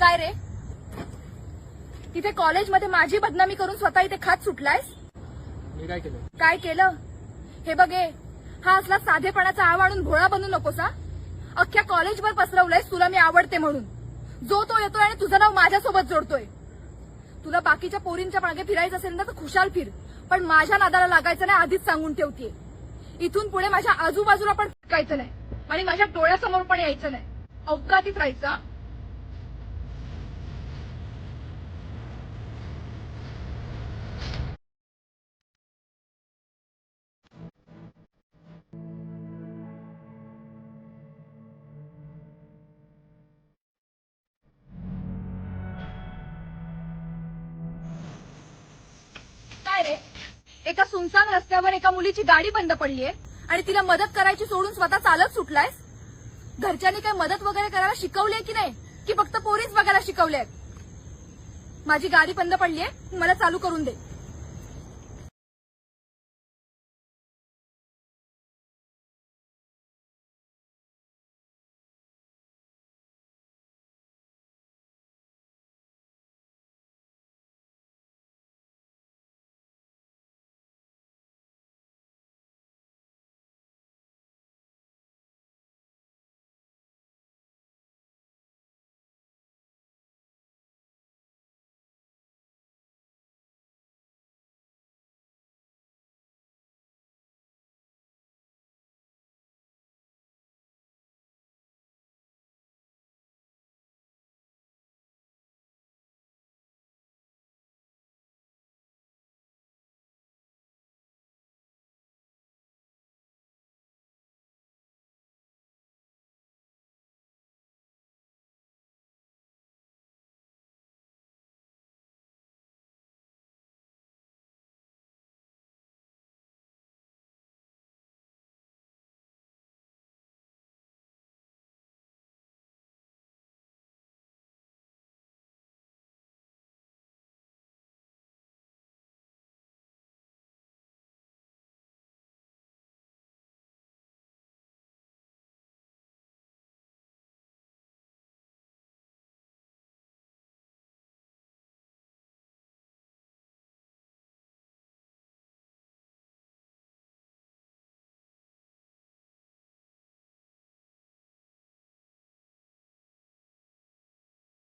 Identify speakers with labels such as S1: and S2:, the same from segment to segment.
S1: काय रे, तिथे कॉलेजमध्ये माझी बदनामी करून स्वतः इथे खात सुटलायस?
S2: मी काय केलं?
S1: काय केलं हे बघे. हा असला साधेपणाचा आव आणून भोळा बनू नकोसा. अख्ख्या कॉलेजवर पसरवलंयस तुला मी आवडते म्हणून. जो तो येतोय आणि तुझं नाव माझ्यासोबत जोडतोय. तुला बाकीच्या पोरींच्या मागे फिरायचं असेल ना तर खुशाल फिर, पण माझ्या नादाला लागायचं नाही, आधीच सांगून ठेवतेय. इथून पुढे माझ्या आजूबाजूला पण फिरायचं नाही आणि माझ्या डोळ्यासमोर पण यायचं नाही. अवकातीत राहायचा. काय रे, एका सुनसान रस्त्यावर एका मुलीची गाडी बंद पडलीये आणि तिला मदत करायची सोडून स्वतः चालत सुटलायस? घरच्यांनी काही मदत वगैरे करायला शिकवलीये की नाही, की फक्त पोरीच बघायला शिकवले? माझी गाडी बंद पडलीये, मला चालू करून दे.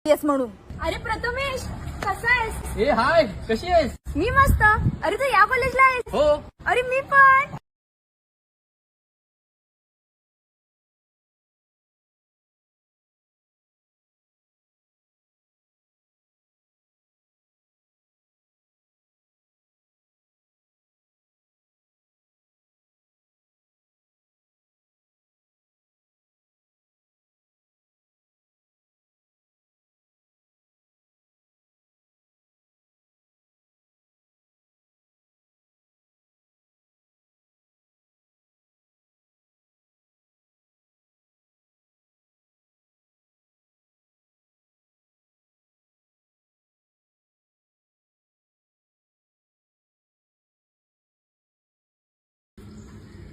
S1: येस म्हणून. अरे प्रथमेश, कसा आहेस?
S2: ए हाय, कशी आहेस?
S1: मी मस्त. अरे तू या कॉलेजला आहेस?
S2: हो.
S1: अरे मी पण.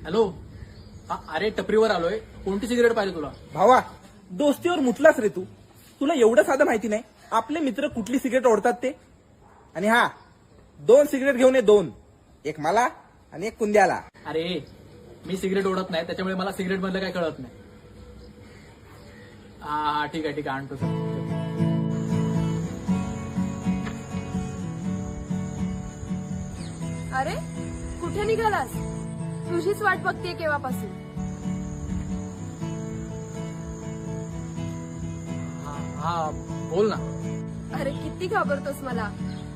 S2: हॅलो. अरे टपरीवर आलोय. कोणती सिगरेट पाहिजे तुला?
S3: भावा, दोस्तीवर मुतलास रे तू. तुला एवढं साधं माहिती नाही आपले मित्र कुठली सिगरेट ओढतात ते. आणि हा, 2 सिगरेट घेऊन ये, 2. एक मला आणि एक कुंद्याला.
S2: अरे मी सिगरेट ओढत नाही, त्याच्यामुळे मला सिगरेट मधलं काय कळत नाही. हा ठीक आहे आणतो सर.
S1: अरे कुठे निघालास? तुझीच वाट बघतेय केव्हापासून.
S2: हा बोल ना.
S1: अरे किती घाबरतोस मला.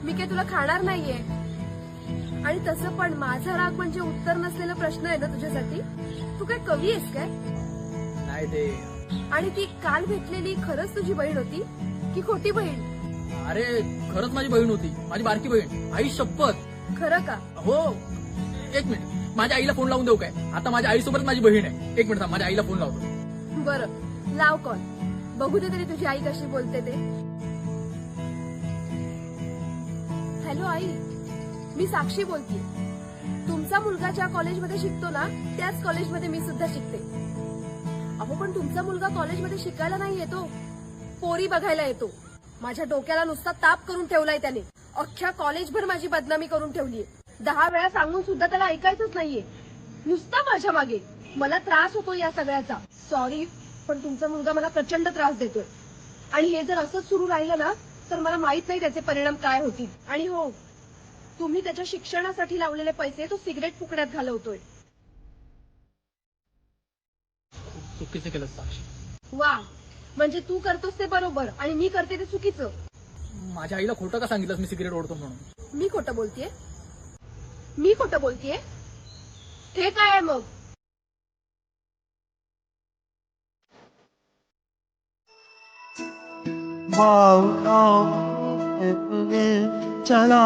S1: मी काय तुला खाणार नाहीये. आणि तसं पण माझा राग म्हणजे उत्तर नसलेला प्रश्न आहे ना तुझ्यासाठी. तू काय कवी आहेस काय?
S2: नाही ते.
S1: आणि ती काल भेटलेली खरंच तुझी बहीण होती की खोटी बहीण?
S2: अरे खरंच माझी बहीण होती, माझी बारकी बहीण. आई शपथ.
S1: खरं का?
S2: हो. एक मिनिट, माझ्या आईला फोन लावून देऊ काय? आता माझ्या आईसोबत माझी बहीण आहे. एक मिनिट थांब, माझ्या आईला फोन लावतो.
S1: बरं लाव कॉल. बघू दे तरी तुझी आई कशी बोलते ते. हॅलो आई, मी साक्षी बोलतेय. तुमचा मुलगा ज्या कॉलेजमध्ये शिकतो ना त्याच कॉलेजमध्ये मी सुद्धा शिकते. अहो पण तुमचा मुलगा कॉलेजमध्ये शिकायला नाही येतो, पोरी बघायला येतो. माझ्या डोक्याला नुसता ताप करून ठेवलाय त्याने. अख्ख्या कॉलेजभर माझी बदनामी करून ठेवलीये. 10 वेळा सांगून सुद्धा त्याला ऐकायचंच नाहीये. नुसता माझ्या मागे. मला त्रास होतो या सगळ्याचा. सॉरी, पण तुमचा मुलगा मला प्रचंड त्रास देतोय. आणि हे जर असंच सुरू राहिलं ना तर मला माहित नाही त्याचे परिणाम काय होतील. आणि हो, तुम्ही त्याच्या शिक्षणासाठी लावलेले पैसे तो सिगरेट फुकण्यात घालवतोय.
S2: चुकीचं केलं साक्षी.
S1: वा, म्हणजे तू करतोस ते बरोबर आणि मी करते ते चुकीचं.
S2: माझ्या आईला खोटं का सांगितलंस मी सिगरेट ओढतो म्हणून?
S1: मी खोटं बोलतेय? मी खोटं बोलतेय? हे काय आहे मग?
S4: भाव चला